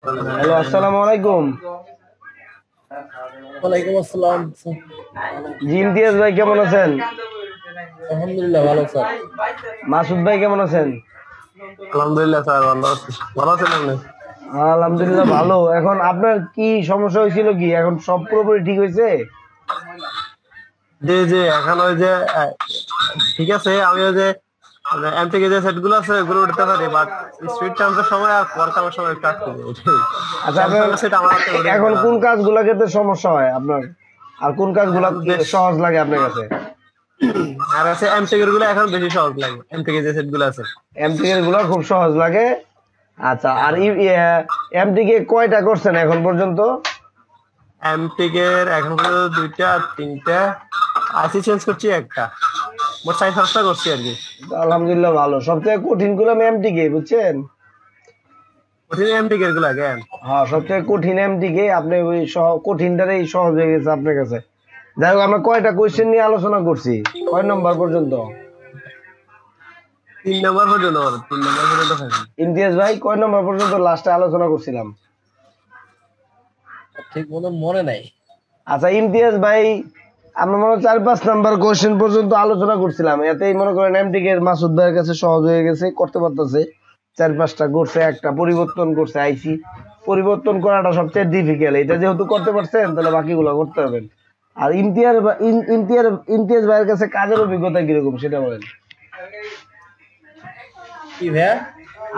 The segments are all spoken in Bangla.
হ্যালো, আসসালামু আলাইকুম। ওয়ালাইকুম আসসালাম। জি, ইমতিয়াজ ভাই কেমন আছেন? আলহামদুলিল্লাহ ভালো স্যার। মাসুদ ভাই কেমন আছেন? আলহামদুলিল্লাহ স্যার ভালো আছি। ভালো আছেন আপনি? আলহামদুলিল্লাহ ভালো। এখন আপনার কি সমস্যা হয়েছিল, কি এখন সব পুরোপুরি ঠিক হয়েছে? জি জি, এখন ওই যে ঠিক আছে, আমি ওই যে এমটিকে যে সেট গুলো আছে ওগুলো উঠতে পারি, বাট স্পিড টাইমের সময় আর ওয়ার্ক করার সময় একটু আটকে যায়। আচ্ছা, আপনার স্যামসাং এর সেট আমার হাতে উঠে এখন না। কোন কাজগুলা ক্ষেত্রে সমস্যা হয় আপনার, আর কোন কাজগুলা সহজ লাগে আপনার কাছে? আর আছে এমটিকে গুলো এখন বেশি সহজ লাগে, এমটিকে যে সেট গুলো আছে এমটিকে গুলো খুব সহজ লাগে। আচ্ছা, আর এমটিকে কয়টা করছেন এখন পর্যন্ত? এমটিকে এখন পর্যন্ত 2টা 3টা আইসি চেঞ্জ করছি, একটা মোট 4-5টা করছি আর কি। আলহামদুলিল্লাহ ভালো। সবথেকে কঠিন গুলো এমটিকে, বুঝছেন? কঠিন এমটিকে গুলো কেন? হ্যাঁ, সবথেকে কঠিন এমটিকে। আপনি ওই কঠিনটারই সহজ হয়ে গেছে আপনার কাছে। যাই হোক, আমরা কয়টা কোয়েশ্চেন নিয়ে আলোচনা করছি, কয় নম্বর পর্যন্ত? 3 নম্বর পর্যন্ত। 3 নম্বর পর্যন্ত খাইছি। ইমতিয়াজ ভাই, কয় নম্বর পর্যন্ত লাস্টে আলোচনা করছিলাম? ঠিক মতো মনে নাই। আচ্ছা ইমতিয়াজ ভাই, আমরা মনে হয় 4-5 নাম্বার কোয়েশ্চেন পর্যন্ত আলোচনা করছিলাম। এতেই মনে করেন এমটিকে মাসুদ ভাইয়ের কাছে সহজ হয়ে গেছে, করতে পারতেছে। 4-5টা করছে, একটা পরিবর্তন করছে আইসি। পরিবর্তন করাটা সবচেয়ে ডিফিকাল্ট। এটা যেহেতু করতে পারছেন, তাহলে বাকিগুলো করতে পারবেন। আর ইমতিয়াজ ভাইয়ের কাছে কাজের অভিজ্ঞতা কিরকম সেটা বলেন। কি ভাইয়া?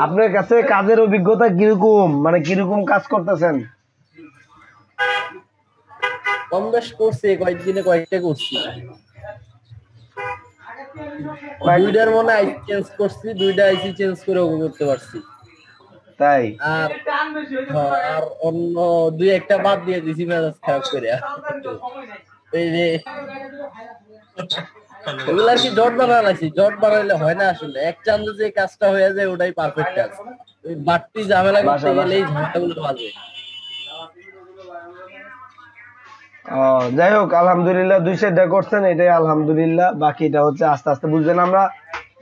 আপনার কাছে কাজের অভিজ্ঞতা কিরকম, মানে কিরকম কাজ করতেছেন? কম বেশ করছি, কয়েকদিনে কয়েকটা করছি। দুইটার মনে আইসি চেঞ্জ করছি, দুইটা আইসি চেঞ্জ করে ওকে করতে পারছি। তাই? আর আর অন্য দুই একটা বাদ দিয়ে দিছি মেজাজ খারাপ করে। এই যে এগুলা আর কি জট বানাইছি, জট বানাইলে হয় না আসলে। এক চান্সে যে কাজটা হয়ে যায় ওটাই পারফেক্ট কাজ। ওই বাড়তি ঝামেলা করতে গেলেই ঝামেলাগুলো বাজে। যাই হোক, আলহামদুলিল্লাহ 2 সেটটা করছেন, এটাই আলহামদুলিল্লাহ। বাকিটা হচ্ছে আস্তে আস্তে বুঝবেন। আমরা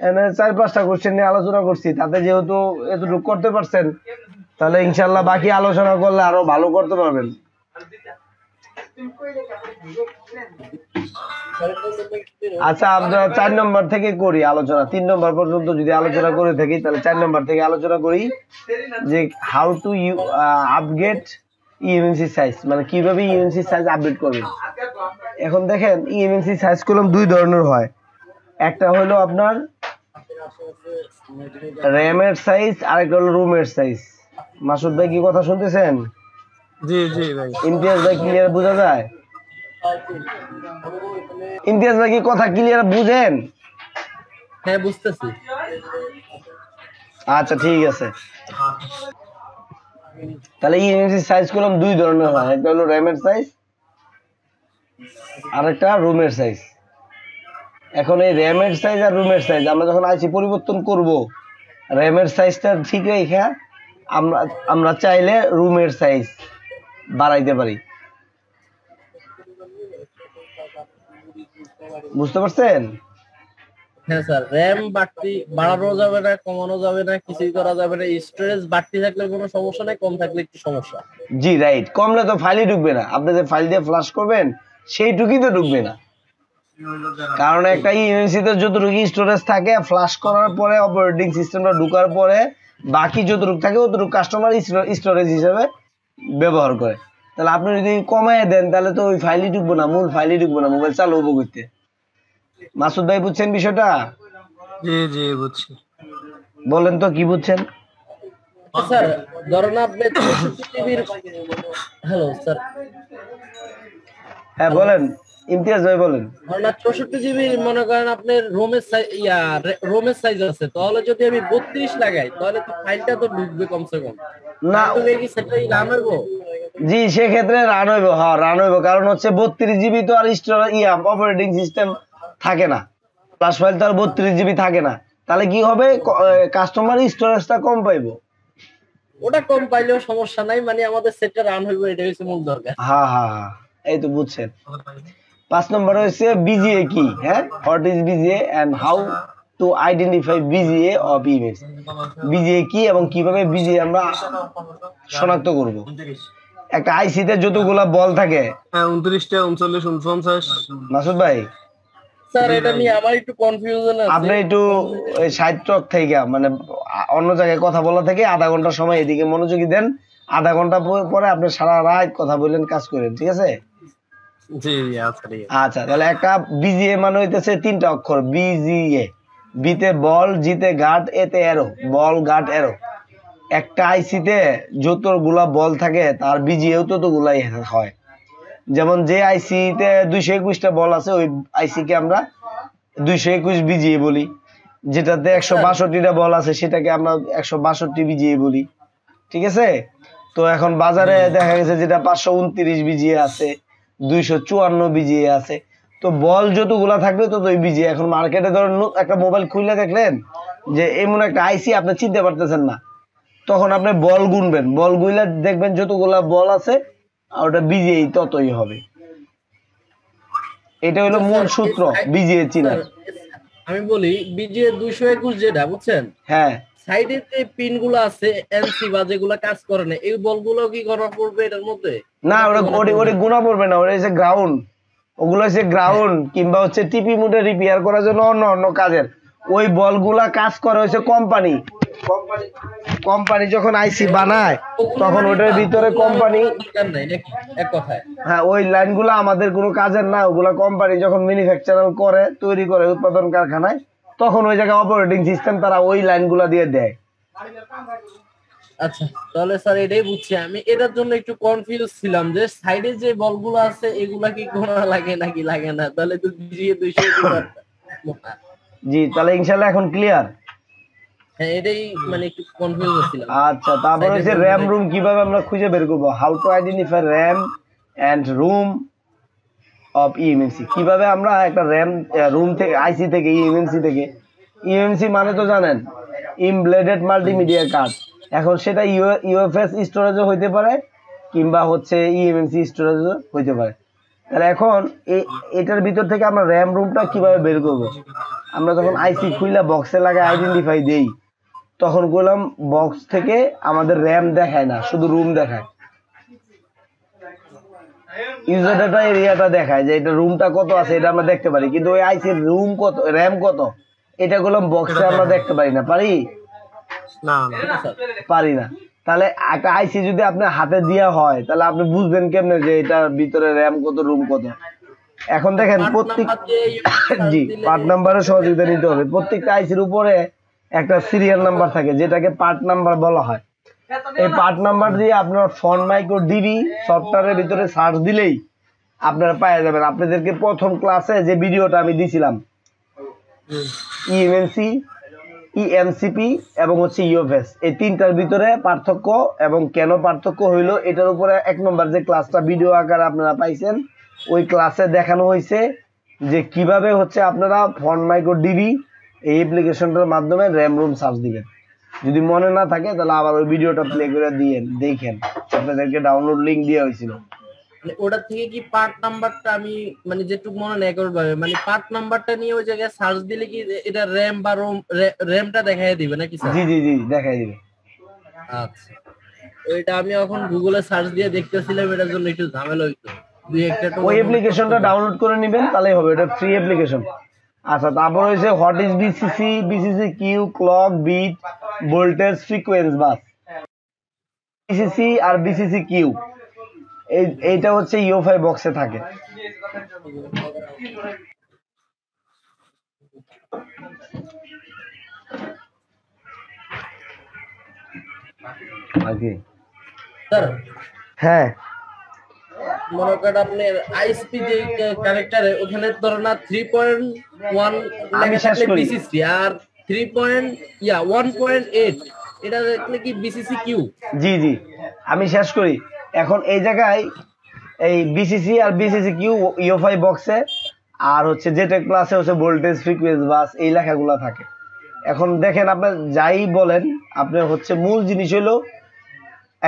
এনে 4-5টা কোশ্চেন নিয়ে আলোচনা করছি, তাতে যেহেতু এতটুকু করতে পারছেন, তাহলে ইনশাল্লাহ বাকি আলোচনা করলে আরো ভালো করতে পারবেন। আচ্ছা, আমরা 4 নম্বর থেকে করি আলোচনা। 3 নম্বর পর্যন্ত যদি আলোচনা করে থাকি, তাহলে 4 নম্বর থেকে আলোচনা করি যে how to upgrade eMMC size, মানে কিভাবে ইএমএমসি সাইজ আপডেট করবেন। এখন দেখেন, ইএমএমসি সাইজ কলম 2 ধরনের হয়। একটা হলো আপনার র্যামের সাইজ, আর একটা হলো রুমের সাইজ। মাসুদ ভাই কি কথা শুনতেছেন? জি জি ভাই। ইমতিয়াজ ভাই ক্লিয়ার বোঝা যায়? ইমতিয়াজ ভাই কি কথা ক্লিয়ার বুঝেন? হ্যাঁ, বুঝতেছি। আচ্ছা, ঠিক আছে। তাহলে ইএমএমসি সাইজ কলম 2 ধরনের হয়। একটা হলো র্যামের সাইজ, আর একটা রুমের সাইজ। এখন এই র্যামের সাইজ আর রুমের সাইজ আমরা যখন আইসি পরিবর্তন করব, র্যামের সাইজটা ঠিক রেখে আমরা চাইলে রুমের সাইজ বাড়াইতে পারি। বুঝতে পারছেন? হ্যাঁ স্যার, র্যাম বাড়তি বাড়ানো যাবে না, কমানো যাবে না, কিছুই করা যাবে না। স্টোরেজ বাড়তি থাকলে কোনো সমস্যা নাই, কম থাকলে একটু সমস্যা। জি রাইট। কমলে তো ফাইলই ঢুকবে না। আপনি যে ফাইল দিয়ে ফ্লাশ করবেন সেইটুকুই তো ঢুকবে না। কারণ একটা ইএমএমসি তে যতটুকু স্টোরেজ থাকে, ফ্লাশ করার পরে অপারেটিং সিস্টেমটা ঢোকার পরে বাকি যতটুকু থাকে অতটুকু কাস্টমার স্টোরেজ হিসেবে ব্যবহার করে। তাহলে আপনি যদি কমায় দেন, তাহলে তো ওই ফাইলই ঢুকবো না, মূল ফাইলই ঢুকবো না, মোবাইল চালু হবো করতে। মাসুদ ভাই বুঝছেন বিষয়টা? জি জি বুঝছি। বলেন তো কি বুঝছেন? স্যার ধরুন আপনি 64 জিবির, হ্যালো স্যার। হ্যাঁ বলেন, ইমতিয়াজ ভাই বলেন। ধরুন 64 জিবির মনে করেন আপনার রোমের সাইজ আছে, তাহলে যদি আমি 32 লাগাই তাহলে তো ফাইলটা তো ঢুকবে কমসে কম না, তুমি কি সেটাই রান হইব? জি সেক্ষেত্রে রান হইব। হ্যাঁ রান হইব, কারণ হচ্ছে 32 জিবি তো আর অপারেটিং সিস্টেম থাকে না। ফ্ল্যাশ ফাইল তো আর 32 জিবি থাকে না। তাহলে কি হবে, কাস্টমার স্টোরেজটা কম পাইবো। ওটা কম পাইলেও সমস্যা নাই, মানে আমাদের সেটটা রান হইব, এটা হচ্ছে মূল দরকার। হ্যাঁ হ্যাঁ হ্যাঁ, এই তো বুঝছেন। 5 নম্বর হচ্ছে বিজিএ কি। হ্যাঁ, what is BGA and how to identify BGA of image. BGA কি এবং কিভাবে বিজিএ আমরা শনাক্ত করব। একটা আইসিতে যতগুলা বল থাকে, 29টা 39 49। মাসুদ ভাই স্যার এটা নিয়ে আমার একটু কনফিউশন আছে। আপনি একটু ওই সাইড টক থেকে মানে অন্য জায়গায় কথা বলা থেকে আধা ঘন্টা সময় এদিকে মনোযোগী দেন। আধা ঘন্টা পরে আপনি সারা রাত কথা বলেন, কাজ করেন, ঠিক আছে? জি আচ্ছা। আচ্ছা, তাহলে একটা বিজিএ মানে হইতেছে 3টা অক্ষর বিজিএ। বিতে বল, জিতে গার্ড, এতে অ্যারো। বল, গার্ড, অ্যারো। একটা আইসিতে যতগুলা বল থাকে তার বিজিএও ততগুলাই হয়। যেমন যে আইসিতে 221টা বল আছে ওই আইসিকে আমরা 221 বিজিএ বলি। যেটাতে 162টা বল আছে সেটাকে আমরা 162 বিজিএ বলি, ঠিক আছে? তো এখন বাজারে দেখা গেছে যেটা 529 বিজিএ আছে, 254 বিজিএ আছে। তো বল যতগুলা থাকবে ততই বিজিএ। এখন মার্কেটে ধরেন একটা মোবাইল খুলে দেখলেন যে এমন একটা আইসি আপনি চিনতে পারতেছেন না, তখন আপনি বল গুনবেন, বল গুইলা দেখবেন যতগুলা বল আছে ওটা বিজিএ ততই হবে। এটা হলো মূল সূত্র বিজিএ চিনার। আমি বলি বিজিএ 221 যেটা বুঝছেন, হ্যাঁ, সাইডে যে পিন গুলো আছে এনসি বা যেগুলো কাজ করে না, এই বলগুলো কি করা পড়বে এটার মধ্যে? না, ওটা গুণা পড়বে না, ওটা হচ্ছে গ্রাউন্ড। ওগুলো হচ্ছে গ্রাউন্ড কিংবা হচ্ছে টিপি মোডে রিপেয়ার করার জন্য অন্য কাজের। ওই বলগুলা কাজ করে হচ্ছে কোম্পানি যখন আইসি বানায় তখন ওটার ভিতরে কোম্পানি, এক কথায় হ্যাঁ, ওই লাইনগুলো আমাদের কোনো কাজের না। ওগুলা কোম্পানি যখন ম্যানুফ্যাকচার করে, তৈরি করে উৎপাদন কারখানায়, তখন ওই জায়গায় অপারেটিং সিস্টেম তারা ওই লাইনগুলা দিয়ে দেয়। আচ্ছা, তাহলে স্যার এটাই বুঝছি আমি। এটার জন্য একটু কনফিউজ ছিলাম যে সাইডে যে বলগুলো আছে এগুলা কি গোনা লাগে নাকি লাগে না, তাহলে তো বিজিএ 200 জি, তাহলে ইনশাআল্লাহ এখন ক্লিয়ার। হ্যাঁ, এটাই মানে একটু কনফিউজ ছিলাম। আচ্ছা, তারপর হচ্ছে র‍্যাম রুম কিভাবে আমরা খুঁজে বের করব। How to identify RAM and ROM of eMMC। কিভাবে আমরা একটা র‍্যাম রুম থেকে, আইসি থেকে, eMMC থেকে। eMMC মানে তো জানেন, এমবেডেড মাল্টিমিডিয়া কার্ড। এখন সেটা UFS স্টোরেজও হইতে পারে কিংবা হচ্ছে eMMC স্টোরেজও হইতে পারে। তাহলে এখন এটার ভিতর থেকে আমরা র‍্যাম রুমটা কিভাবে বের করব। আমরা যখন আইসি খুইলা বক্সে লাগায় আইডেন্টিফাই দেই, তখন বললাম বক্স থেকে আমাদের র‍্যাম দেখায় না, শুধু রুম দেখায়। ইউজার ডাটা এরিয়াটা দেখায় যে এটা রুমটা কত আছে এটা আমরা দেখতে পারি, কিন্তু ওই আইসির রুম কত, র‍্যাম কত, এটা গুলো বক্সে আমরা দেখতে পারি না। পারি না। তাহলে একটা আইসি যদি আপনার হাতে দেওয়া হয় তাহলে আপনি বুঝবেন কেমনে যে এটার ভিতরে র‍্যাম কত, রুম কত। এখন দেখেন প্রত্যেক জি পার্ট নাম্বারের সহযোগিতা নিতে হবে। প্রত্যেকটা আইসির উপরে একটা সিরিয়াল নাম্বার থাকে যেটাকে পার্ট নাম্বার বলা হয়। এই পার্ট নাম্বার দিয়ে আপনার ফন মাইক্রো ডিবি সফটওয়্যারের ভিতরে সার্চ দিলেই আপনারা পেয়ে যাবেন। আপনাদেরকে প্রথম ক্লাসে যে ভিডিওটা আমি দিছিলাম, eMMC, MCP এবং হচ্ছে UFS, এই তিনটার ভিতরে পার্থক্য এবং কেন পার্থক্য হইলো এটার উপরে 1 নম্বর যে ক্লাসটা ভিডিও আকারে আপনারা পাইছেন, ওই ক্লাসে দেখানো হয়েছে যে কিভাবে হচ্ছে আপনারা ফন মাইক্রো ডিবি এই অ্যাপ্লিকেশনটার মাধ্যমে র‍্যাম রুম সার্চ দিবেন। যদি মনে না থাকে তাহলে আবার ওই ভিডিওটা প্লে করে দিয়ে দেখেন, আপনাদেরকে ডাউনলোড লিংক দেওয়া হয়েছিল। ওটা থেকে কি পার্ট নাম্বারটা আমি মানে যেটুকু মনে নেই করবে, মানে পার্ট নাম্বারটা নিয়ে ওই জায়গায় সার্চ দিলে কি এটা র‍্যাম বা র‍্যামটা দেখাই দিবে নাকি স্যার? জি জি জি, দেখাই দিবে। আচ্ছা, ওইটা আমি এখন গুগলে সার্চ দিয়ে দেখতেছিলাম, এটার জন্য একটু ঝামেলা হইতো। ওই অ্যাপ্লিকেশনটা ডাউনলোড করে নেবেন তাহলেই হবে, এটা ফ্রি অ্যাপ্লিকেশন। আচ্ছা, তারপর হইছে what is BCC, BCCQ, clock, bit, voltage, frequency bus. BCC আর বিসিসিকিউ এইটা হচ্ছে ইউএফআই বক্সে থাকে। স্যার হ্যাঁ, মনে করেন আপনার আইএসপি যে কানেক্টরে ওখানে ধরো না 3.1 আমি শেষ করি বিসিসি আর 1.8 এটা দেখলে কি বিসিসিকিউ? জি জি, আমি শেষ করি। এখন এই জায়গায় এই বিসিসি আর বিসিসিকিউ ইউএফআই বক্সে আর হচ্ছে জেটেক প্লাসে হচ্ছে ভোল্টেজ, ফ্রিকোয়েন্স বাস এই লেখাগুলো থাকে। এখন দেখেন আপনি যাই বলেন, আপনার হচ্ছে মূল জিনিস হলো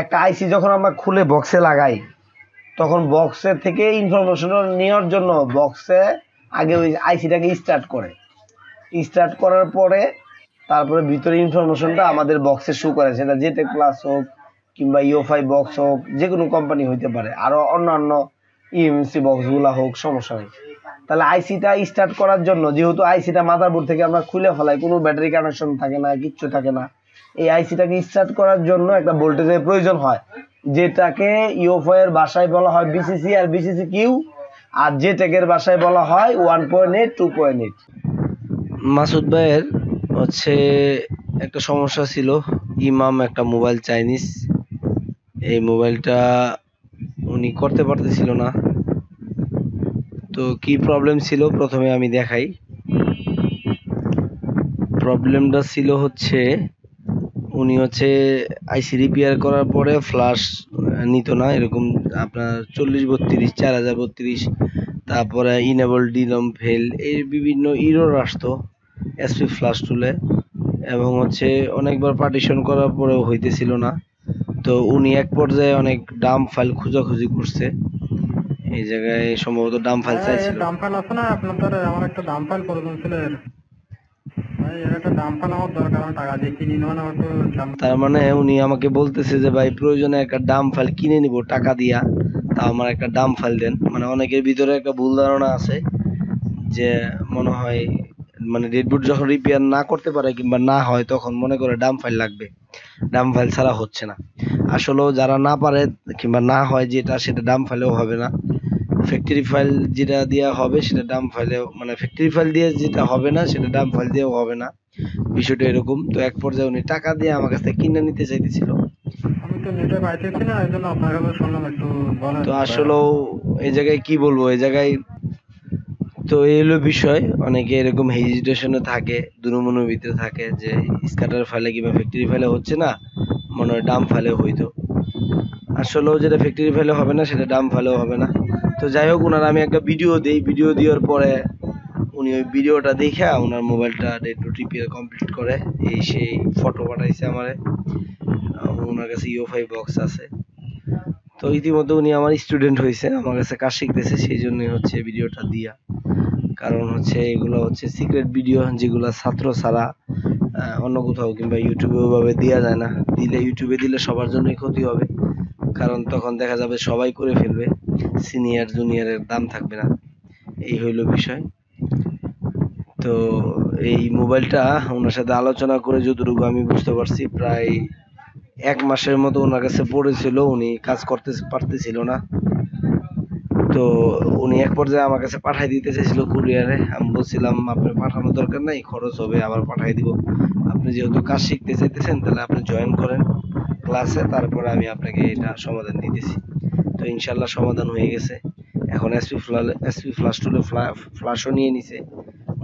একটা আইসি যখন আমরা খুলে বক্সে লাগাই তখন বক্সের থেকে ইনফরমেশন নেওয়ার জন্য বক্সে আগে ওই আইসিটাকে স্টার্ট করে। স্টার্ট করার পরে তারপরে ভিতরে ইনফরমেশনটা আমাদের বক্সে শো করে, সেটা জেটেক প্লাস হোক কিংবা ইউএফআই বক্স হোক, যে কোনো কোম্পানি হইতে পারে, আরো অন্যান্য ইএমএমসি বক্সগুলা হোক, সমস্যা নেই। তাহলে আইসিটা স্টার্ট করার জন্য, যেহেতু আইসিটা মাদারবোর্ড থেকে আমরা খুলে ফেলাই, কোনো ব্যাটারি কানেকশন থাকে না, কিচ্ছু থাকে না, এই আইসিটাকে স্টার্ট করার জন্য একটা ভোল্টেজের প্রয়োজন হয়, যেটাকে ইউএফআই এর ভাষায় বলা হয় বিসিসি আর VCCQ, আর জেটেকের ভাষায় বলা হয় 1.8 2.8। মাসুদ ভাইয়ের হচ্ছে একটা সমস্যা ছিল, ইমাম একটা মোবাইল চাইনিজ, এই মোবাইলটা উনি করতে পারতেছিল না। তো কি প্রবলেম ছিল প্রথমে আমি দেখাই। প্রবলেমটা ছিল হচ্ছে উনি হচ্ছে আইসি রিপেয়ার করার পরে ফ্লাশ নিত না, এরকম আপনার 4032 4032, তারপরে ইনেবল ডিলম ফেল, এই বিভিন্ন ইরর আসতো এসপি ফ্লাশ টুলে, এবং হচ্ছে অনেকবার পার্টিশন করার পরেও হইতেছিল না। তো উনি এক পর্যায়ে অনেক ডাম্প ফাইল খোঁজাখুঁজি করছে, এই জায়গায় সম্ভবত ডাম্প ফাইল চাইছিল। ডাম্প ফাইল আছে না আপনাদের? আমার একটা ডাম্প ফাইল প্রয়োজন ছিল ভাই, একটা ডাম্প ফাইল আমার দরকার, আমি টাকা দিয়ে কিনে নেব না তো। তার মানে উনি আমাকে বলতেছে যে ভাই প্রয়োজনে একটা ডাম্প ফাইল কিনে নিব টাকা দিয়া, তা আমার একটা ডাম্প ফাইল দেন। মানে অনেকের ভিতরে একটা ভুল ধারণা আছে যে মনে হয় মানে ডেডবুট যখন রিপেয়ার না করতে পারে কিংবা না হয় তখন মনে করে ডাম্প ফাইল লাগবে, ডাম্প ফাইল ছাড়া হচ্ছে না। আসলেও যারা না পারে কিংবা না হয় যেটা, সেটা ডাম্প ফাইলেও হবে না। ফ্যাক্টরি ফাইল যেটা দেওয়া হবে সেটা ডাম্প ফাইলেও, মানে ফ্যাক্টরি ফাইল দিয়ে যেটা হবে না সেটা ডাম্প ফাইল দিয়েও হবে না, বিষয়টা এরকম। তো এক পর্যায়ে উনি টাকা দিয়ে আমার কাছ থেকে কিনে নিতে চাইতেছিল। আমি তো নেটে পাইতেছি না, এই জন্য আপনার কাছে শুনলাম, একটু বলেন। তো আসলেও এই জায়গায় কি বলবো, এই জায়গায় তো এই হলো বিষয়। অনেকে এরকম হেজিটেশনে থাকে, দুরুমনের ভিতরে থাকে যে স্ক্যাটার ফাইলে কিংবা ফ্যাক্টরি ফাইলে হচ্ছে না, মনে হয় ডাম্প ফাইলে হইতো। আসলেও যেটা ফ্যাক্টরি ফাইলে হবে না সেটা ডাম্প ফাইলেও হবে না। তো যাই হোক, ওনার আমি একটা ভিডিও দিই, ভিডিও দেওয়ার পরে উনি ওই ভিডিওটা দেখে ওনার মোবাইলটা ডেডবুট রিপেয়ার কমপ্লিট করে এই সেই ফটো পাঠাইছে আমারে। ওনার কাছে ইউএফআই বক্স আছে। তো ইতিমধ্যে উনি আমার স্টুডেন্ট হয়েছে, আমার কাছে কাজ শিখতেছে, সেই জন্যই হচ্ছে ভিডিওটা দিয়া। কারণ হচ্ছে এগুলো হচ্ছে সিক্রেট ভিডিও, যেগুলো ছাত্র ছাড়া অন্য কোথাও কিংবা ইউটিউবে ওভাবে দেওয়া যায় না। দিলে ইউটিউবে দিলে সবার জন্যই ক্ষতি হবে, কারণ তখন দেখা যাবে সবাই করে ফেলবে, সিনিয়র জুনিয়রের দাম থাকবে না। এই হইল বিষয়। তো এই মোবাইলটা ওনার সাথে আলোচনা করে যতটুকু আমি বুঝতে পারছি, প্রায় 1 মাসের মতো ওনার কাছে পড়েছিল, উনি কাজ করতে পারতেছিল না। তো উনি এক পর্যায়ে আমার কাছে পাঠাই দিতে চাইছিল কুরিয়ারে। আমি বলছিলাম আপনার পাঠানোর দরকার নাই, খরচ হবে, আবার পাঠাই দিব। আপনি যেহেতু কাজ শিখতে চাইতেছেন তাহলে আপনি জয়েন করেন ক্লাসে, তারপরে আমি আপনাকে এটা সমাধান দিতেছি। তো ইনশাল্লাহ সমাধান হয়ে গেছে। এখন এসপি ফ্লাশ টুলে ফ্লাশও নিয়ে নিছে,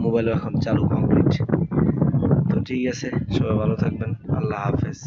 মোবাইলও এখন চালু কমপ্লিট। তো ঠিক আছে, সবাই ভালো থাকবেন, আল্লাহ হাফেজ।